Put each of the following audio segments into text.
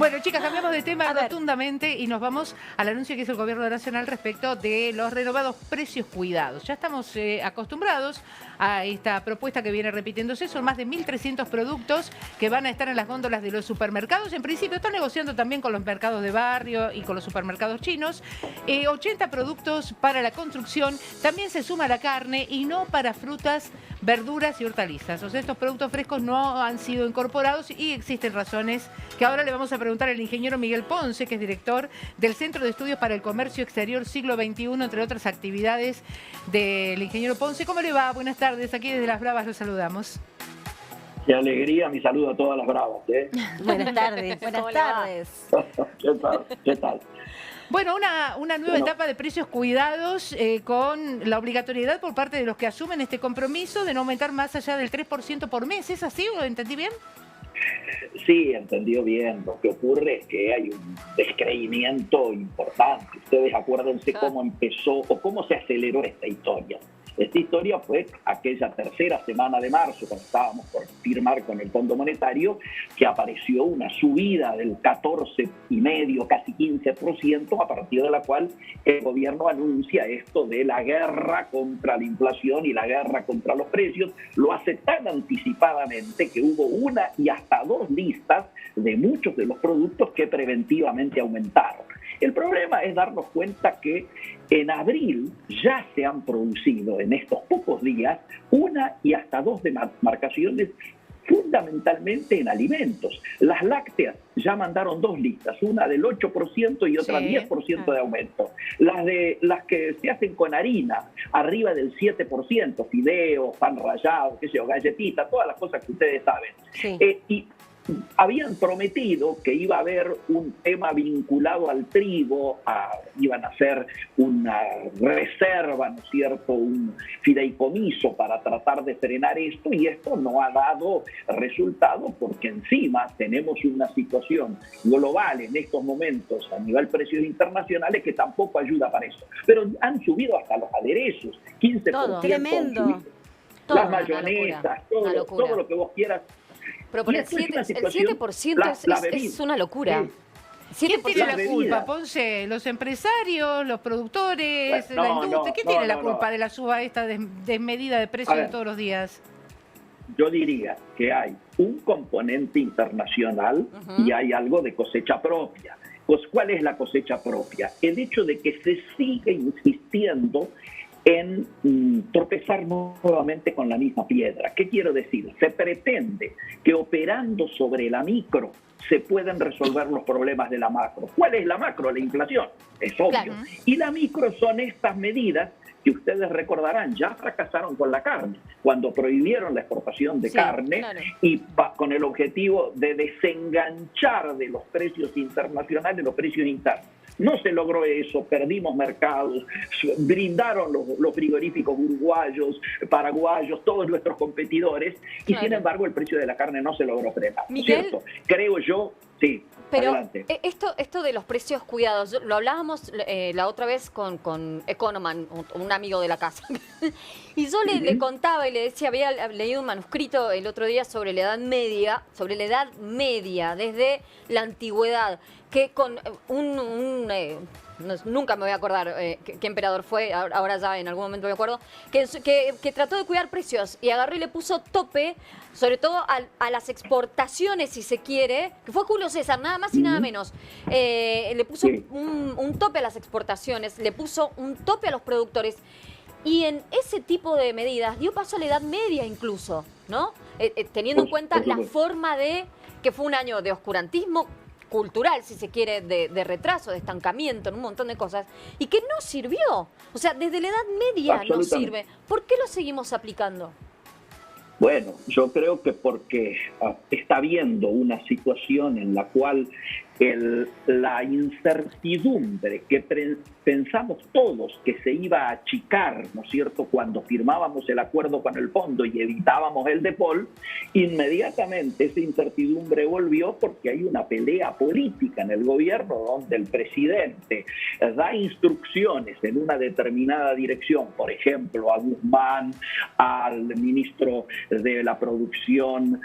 Bueno, chicas, cambiamos de tema A ver. rotundamente y nos vamos al anuncio que hizo el Gobierno Nacional respecto de los renovados precios cuidados. Ya estamos acostumbrados a esta propuesta que viene repitiéndose. Son más de 1.300 productos que van a estar en las góndolas de los supermercados. En principio están negociando también con los mercados de barrio y con los supermercados chinos. 80 productos para la construcción. También se suma la carne y no para frutas, verduras y hortalizas. O sea, estos productos frescos no han sido incorporados y existen razones que ahora le vamos a preguntar al ingeniero Miguel Ponce, que es director del Centro de Estudios para el Comercio Exterior Siglo XXI, entre otras actividades del ingeniero Ponce. ¿Cómo le va? Buenas tardes. Aquí desde Las Bravas los saludamos. Qué alegría, mi saludo a todas las bravas. Buenas tardes. Buenas tardes. ¿Qué tal? ¿Qué tal? Bueno, una nueva etapa de precios cuidados con la obligatoriedad por parte de los que asumen este compromiso de no aumentar más allá del 3% por mes. ¿Es así? ¿Lo entendí bien? Sí, entendió bien. Lo que ocurre es que hay un descreimiento importante. Ustedes acuérdense cómo empezó o cómo se aceleró esta historia. Esta historia fue aquella tercera semana de marzo, cuando estábamos por firmar con el Fondo Monetario, que apareció una subida del 14,5%, casi 15%, a partir de la cual el gobierno anuncia esto de la guerra contra la inflación y la guerra contra los precios. Lo hace tan anticipadamente que hubo una y hasta dos listas de muchos de los productos que preventivamente aumentaron. El problema es darnos cuenta que en abril ya se han producido en estos pocos días una y hasta dos demarcaciones fundamentalmente en alimentos. Las lácteas ya mandaron dos listas, una del 8% y otra 10% de aumento. Las que se hacen con harina, arriba del 7%, fideos, pan rallado, qué sé yo, galletitas, todas las cosas que ustedes saben. Sí. Y habían prometido que iba a haber un tema vinculado al trigo, iban a hacer una reserva, ¿no es cierto?, un fideicomiso para tratar de frenar esto, y esto no ha dado resultado porque encima tenemos una situación global en estos momentos a nivel precios internacionales que tampoco ayuda para eso. Pero han subido hasta los aderezos, 15%. Todo. Tremendo. Las mayonesas, todo lo que vos quieras. Pero por el 7% es una locura. Sí. ¿Quién tiene la Las culpa, bebidas. Ponce? ¿Los empresarios, los productores, la industria? ¿Quién tiene la culpa de la suba esta desmedida de precios de todos los días? Yo diría que hay un componente internacional y hay algo de cosecha propia. Pues, ¿cuál es la cosecha propia? El hecho de que se sigue insistiendo en tropezar nuevamente con la misma piedra. ¿Qué quiero decir? Se pretende que operando sobre la micro se pueden resolver los problemas de la macro. ¿Cuál es la macro? La inflación, es obvio. Claro. Y la micro son estas medidas que ustedes recordarán, ya fracasaron con la carne, cuando prohibieron la exportación de carne, claro, y con el objetivo de desenganchar de los precios internacionales los precios internos. No se logró eso, perdimos mercados, brindaron los frigoríficos uruguayos, paraguayos, todos nuestros competidores, y sin embargo el precio de la carne no se logró frenar, Miguel, ¿cierto? Creo yo, sí. Pero adelante. esto de los precios cuidados, lo hablábamos la otra vez con Economan, un amigo de la casa. Y yo le contaba y le decía, había leído un manuscrito el otro día sobre la Edad Media, desde la antigüedad, que con nunca me voy a acordar qué emperador fue, ahora ya en algún momento me acuerdo, que trató de cuidar precios y agarró y le puso tope, sobre todo a las exportaciones, si se quiere, que fue Julio César, nada más y nada menos. Le puso un tope a las exportaciones, le puso un tope a los productores. Y en ese tipo de medidas dio paso a la Edad Media incluso, ¿no? Teniendo en cuenta la forma que fue un año de oscurantismo cultural, si se quiere, de retraso, de estancamiento, en un montón de cosas, y que no sirvió. O sea, desde la Edad Media no sirve. ¿Por qué lo seguimos aplicando? Bueno, yo creo que porque está habiendo una situación en la cual la incertidumbre que pensamos todos que se iba a achicar, ¿no es cierto?, cuando firmábamos el acuerdo con el fondo y evitábamos el default, inmediatamente esa incertidumbre volvió porque hay una pelea política en el gobierno donde el presidente da instrucciones en una determinada dirección, por ejemplo, a Guzmán, al ministro de la producción,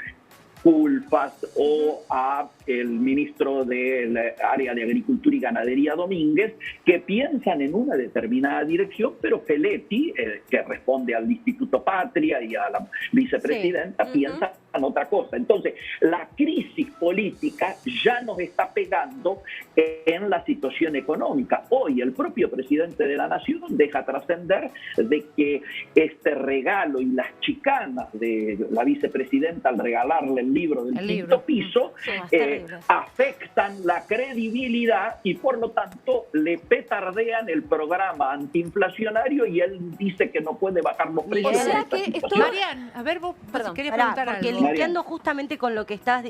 Culfas, o a el ministro del área de Agricultura y Ganadería, Domínguez, que piensan en una determinada dirección, pero Feletti, que responde al Instituto Patria y a la vicepresidenta, piensa en otra cosa. Entonces, la crisis política ya nos está pegando en la situación económica. Hoy el propio presidente de la Nación deja trascender de que este regalo y las chicanas de la vicepresidenta al regalarle el libro del quinto piso afectan la credibilidad y por lo tanto le petardean el programa antiinflacionario y él dice que no puede bajar los precios. O sea que esto... Marian, a ver, vos querés preguntar porque algo. linkeando justamente con lo que está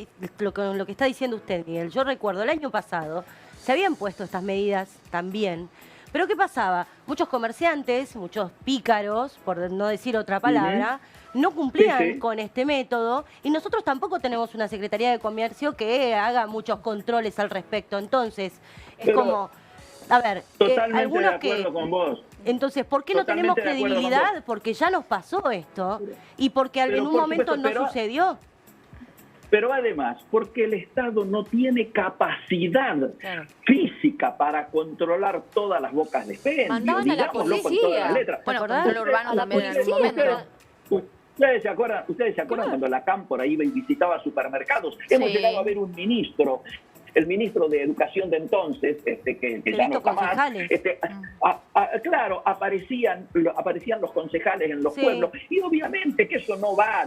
diciendo usted, Miguel, yo recuerdo el año pasado se habían puesto estas medidas también. Pero ¿qué pasaba? Muchos comerciantes, muchos pícaros, por no decir otra palabra, no cumplían con este método y nosotros tampoco tenemos una Secretaría de Comercio que haga muchos controles al respecto. Entonces, es como, a ver, algunos de acuerdo con vos. Entonces, ¿por qué no tenemos credibilidad? Porque ya nos pasó esto y porque en un momento no sucedió. Pero además, porque el Estado no tiene capacidad física para controlar todas las bocas de expendio. Mandaban a la policía. Con todas las letras. Bueno, control urbano también en algún momento. ¿Ustedes se acuerdan cuando la Cámpora iba y visitaba supermercados? Hemos llegado a ver un ministro, el ministro de Educación de entonces, que ya no está más, claro, aparecían los concejales en los pueblos, y obviamente que eso no va,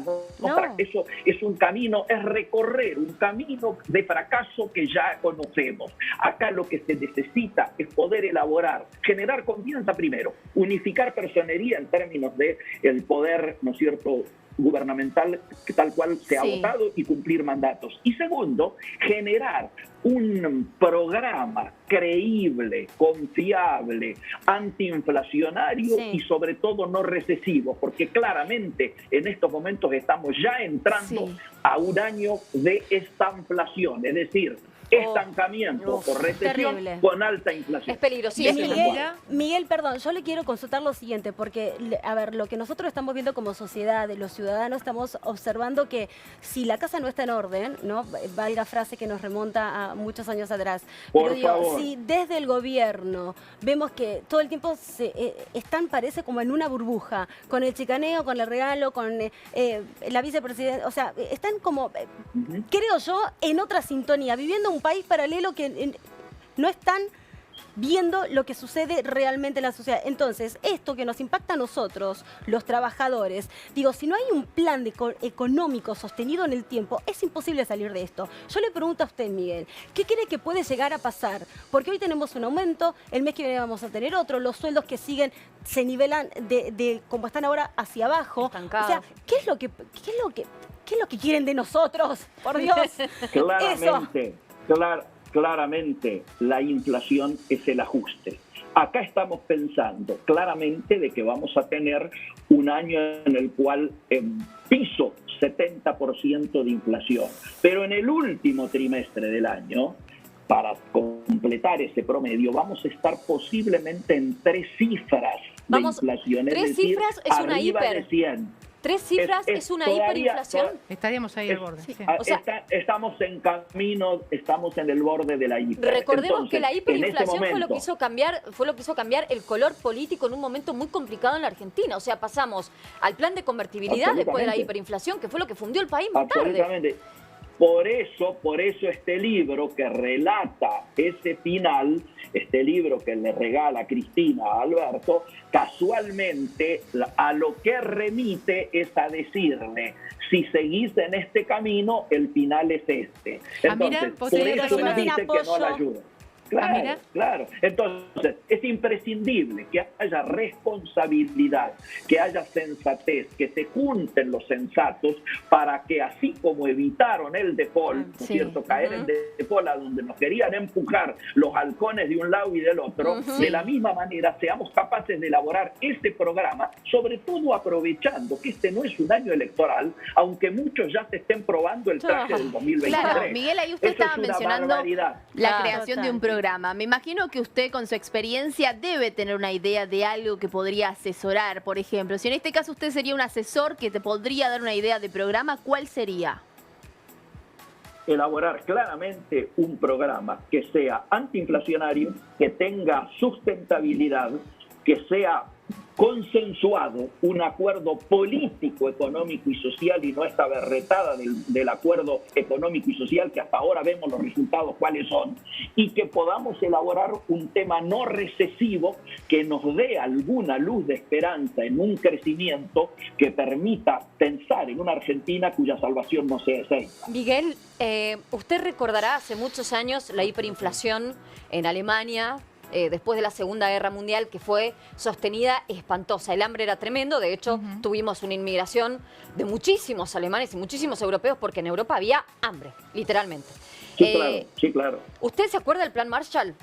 eso es un camino, es recorrer un camino de fracaso que ya conocemos. Acá lo que se necesita es poder elaborar, generar confianza primero, unificar personería en términos de el poder, ¿no es cierto?, gubernamental tal cual se ha votado y cumplir mandatos. Y segundo, generar un programa creíble, confiable, antiinflacionario y sobre todo no recesivo, porque claramente en estos momentos estamos ya entrando a un año de estanflación, es decir, estancamiento por recesión con alta inflación. Es peligrosísimo. Miguel, perdón, yo le quiero consultar lo siguiente, porque, a ver, lo que nosotros estamos viendo como sociedad, los ciudadanos, estamos observando que si la casa no está en orden, ¿no? Valga frase que nos remonta a muchos años atrás, pero digo, si desde el gobierno vemos que todo el tiempo están, parece como en una burbuja, con el chicaneo, con el regalo, con la vicepresidenta, o sea, están como, creo yo, en otra sintonía, viviendo un país paralelo que no están viendo lo que sucede realmente en la sociedad. Entonces, esto que nos impacta a nosotros, los trabajadores, digo, si no hay un plan económico sostenido en el tiempo, es imposible salir de esto. Yo le pregunto a usted, Miguel, ¿qué cree que puede llegar a pasar? Porque hoy tenemos un aumento, el mes que viene vamos a tener otro, los sueldos que siguen se nivelan de como están ahora hacia abajo. Estancados. O sea, ¿qué es lo que quieren de nosotros? Por Dios. Claramente, la inflación es el ajuste. Acá estamos pensando claramente de que vamos a tener un año en el cual piso 70% de inflación. Pero en el último trimestre del año, para completar ese promedio, vamos a estar posiblemente en 3 cifras de inflación. 3 cifras es una hiper. 3 cifras es una hiperinflación. Estaríamos ahí al borde. O sea, estamos en camino, estamos en el borde de la hiper. Recordemos Entonces, que la hiperinflación fue fue lo que hizo cambiar el color político en un momento muy complicado en la Argentina. O sea, pasamos al plan de convertibilidad después de la hiperinflación, que fue lo que fundió el país más tarde. Por eso este libro que relata ese final, este libro que le regala Cristina a Alberto, casualmente a lo que remite es a decirle, si seguís en este camino, el final es este. Entonces, por eso dice que no la ayuda. Claro. Entonces, es imprescindible que haya responsabilidad, que haya sensatez, que se junten los sensatos para que así como evitaron el default, ¿no es cierto? Caer en default a donde nos querían empujar los halcones de un lado y del otro, de la misma manera seamos capaces de elaborar este programa, sobre todo aprovechando que este no es un año electoral, aunque muchos ya se estén probando el traje del 2023. Claro, Miguel, ahí usted estaba mencionando la creación de un programa. Me imagino que usted con su experiencia debe tener una idea de algo que podría asesorar, por ejemplo. Si en este caso usted sería un asesor que te podría dar una idea de programa, ¿cuál sería? elaborar claramente un programa que sea antiinflacionario, que tenga sustentabilidad, que sea consensuado, un acuerdo político, económico y social, y no esta berretada del acuerdo económico y social que hasta ahora vemos los resultados cuáles son, y que podamos elaborar un tema no recesivo que nos dé alguna luz de esperanza en un crecimiento que permita pensar en una Argentina cuya salvación no sea esa. Miguel, usted recordará hace muchos años la hiperinflación en Alemania, después de la Segunda Guerra Mundial, que fue sostenida, espantosa. El hambre era tremendo, de hecho tuvimos una inmigración de muchísimos alemanes y muchísimos europeos, porque en Europa había hambre, literalmente. Sí, claro, sí, claro. ¿Usted se acuerda del Plan Marshall?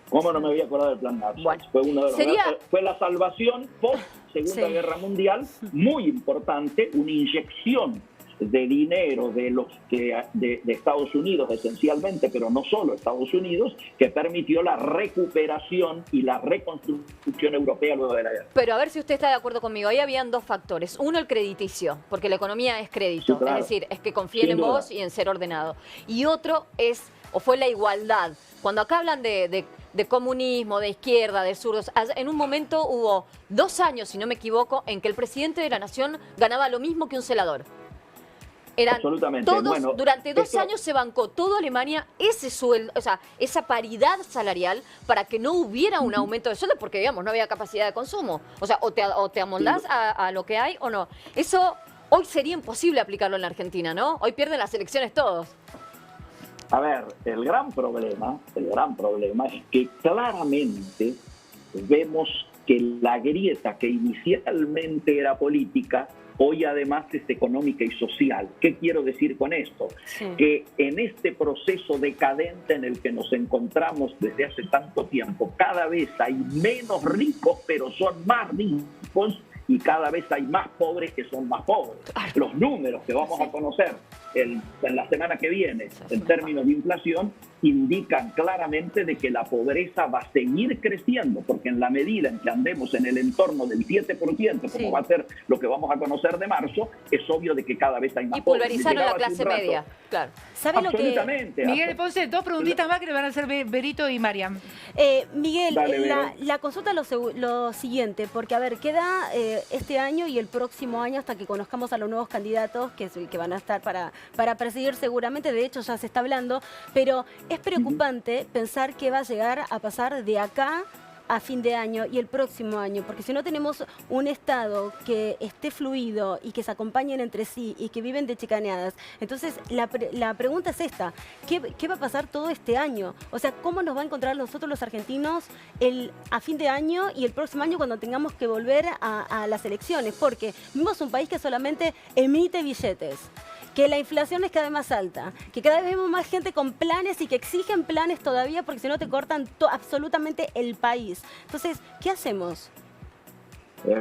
¿Cómo no me había acordado del Plan Marshall? Bueno, fue uno de los fue la salvación post Segunda Guerra Mundial, muy importante, una inyección de dinero de Estados Unidos esencialmente, pero no solo Estados Unidos, que permitió la recuperación y la reconstrucción europea luego de la guerra. Pero a ver si usted está de acuerdo conmigo. Ahí habían dos factores. Uno, el crediticio, porque la economía es crédito. Sí, claro. Es decir, es que confíen en vos y en ser ordenado. Y otro fue la igualdad. Cuando acá hablan de comunismo, de izquierda, de zurdos, en un momento hubo 2 años, si no me equivoco, en que el presidente de la nación ganaba lo mismo que un celador. Absolutamente. Todos, durante 2 años se bancó toda Alemania ese sueldo, o sea, esa paridad salarial para que no hubiera un aumento de sueldo, porque digamos, no había capacidad de consumo. O sea, o te amoldás a lo que hay o no. Eso hoy sería imposible aplicarlo en la Argentina, ¿no? Hoy pierden las elecciones todos. A ver, el gran problema es que claramente vemos que la grieta que inicialmente era política, hoy además es económica y social. ¿Qué quiero decir con esto? Sí. Que en este proceso decadente en el que nos encontramos desde hace tanto tiempo, cada vez hay menos ricos, pero son más ricos, y cada vez hay más pobres que son más pobres. Los números que vamos a conocer en la semana que viene en términos de inflación indican claramente de que la pobreza va a seguir creciendo, porque en la medida en que andemos en el entorno del 7%, como va a ser lo que vamos a conocer de marzo, es obvio de que cada vez hay más pobres. Y pulverizaron la clase media, claro. ¿Sabe lo que... Miguel Ponce, 2 preguntitas más que le van a hacer Berito y Mariam. Miguel, la consulta es lo siguiente, porque a ver, queda este año y el próximo año hasta que conozcamos a los nuevos candidatos que van a estar para presidir seguramente, de hecho ya se está hablando, pero es preocupante pensar qué va a llegar a pasar de acá a fin de año y el próximo año, porque si no tenemos un Estado que esté fluido y que se acompañen entre sí y que viven de chicaneadas, entonces la pregunta es esta, ¿qué va a pasar todo este año? O sea, ¿cómo nos va a encontrar nosotros los argentinos a fin de año y el próximo año cuando tengamos que volver a las elecciones? Porque vivimos un país que solamente emite billetes, que la inflación es cada vez más alta, que cada vez vemos más gente con planes y que exigen planes todavía porque si no te cortan absolutamente el país. Entonces, ¿qué hacemos?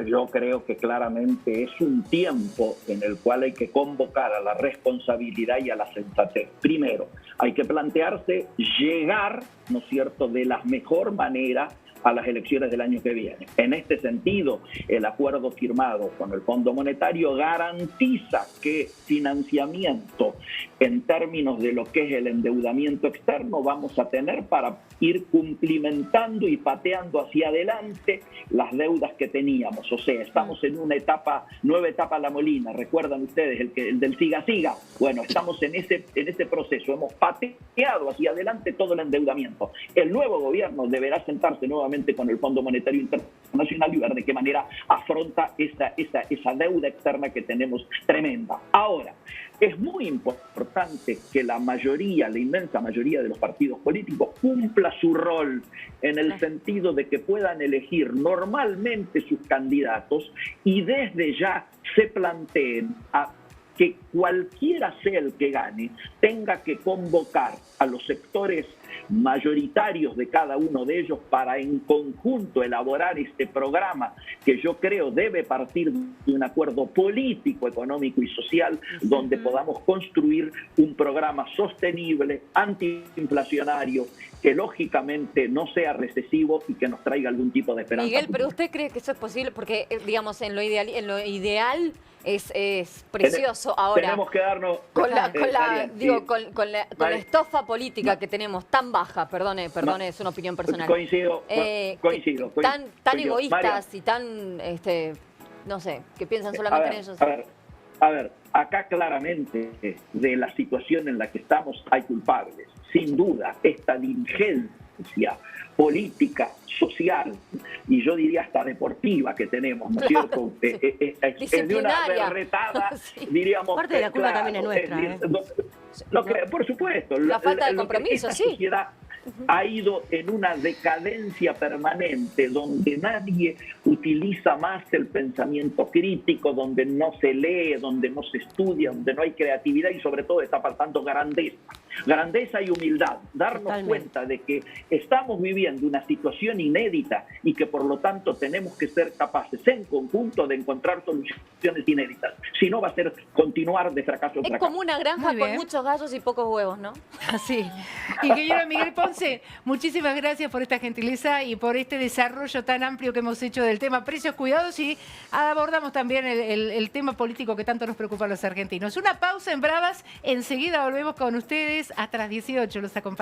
Yo creo que claramente es un tiempo en el cual hay que convocar a la responsabilidad y a la sensatez. Primero, hay que plantearse llegar, ¿no es cierto?, de la mejor manera a las elecciones del año que viene. En este sentido, el acuerdo firmado con el Fondo Monetario garantiza que financiamiento en términos de lo que es el endeudamiento externo vamos a tener para ir cumplimentando y pateando hacia adelante las deudas que teníamos. O sea, estamos en una nueva etapa La Molina. ¿Recuerdan ustedes el del siga-siga? Bueno, estamos en ese proceso. Hemos pateado hacia adelante todo el endeudamiento. El nuevo gobierno deberá sentarse nuevamente con el Fondo Monetario Internacional y ver de qué manera afronta esa deuda externa que tenemos tremenda. Ahora, es muy importante que la inmensa mayoría de los partidos políticos cumpla su rol en el sentido de que puedan elegir normalmente sus candidatos y desde ya se planteen que cualquiera sea el que gane, tenga que convocar a los sectores mayoritarios de cada uno de ellos para en conjunto elaborar este programa que yo creo debe partir de un acuerdo político, económico y social donde podamos construir un programa sostenible, antiinflacionario, que lógicamente no sea recesivo y que nos traiga algún tipo de esperanza. Miguel, ¿pero usted cree que eso es posible? Porque, digamos, en lo ideal es precioso. Ahora, tenemos que darnos... Con la María. estofa política que tenemos tan baja, perdone, es una opinión personal. Coincido. Tan egoístas y tan, no sé, que piensan solamente en ellos. A ver, acá claramente de la situación en la que estamos hay culpables. Sin duda, esta dirigencia política, social y yo diría hasta deportiva que tenemos, ¿no es cierto? Es de una berretada, Sí. diríamos. Parte de la culpa también es nuestra. Por supuesto. La falta de compromiso, esta sí. sociedad ha ido en una decadencia permanente donde nadie utiliza más el pensamiento crítico, donde no se lee, donde no se estudia, donde no hay creatividad y sobre todo está faltando grandeza y humildad, darnos Totalmente. cuenta de que estamos viviendo una situación inédita y que por lo tanto tenemos que ser capaces en conjunto de encontrar soluciones inéditas, si no va a ser continuar de fracaso en Es fracaso. como una granja Muy con bien. muchos gallos y pocos huevos, ¿no? Así. Ingeniero Miguel Ponce, muchísimas gracias por esta gentileza y por este desarrollo tan amplio que hemos hecho del tema precios, cuidados y abordamos también el tema político que tanto nos preocupa a los argentinos. Una pausa en Bravas, enseguida volvemos con ustedes hasta las 18, los acompañamos.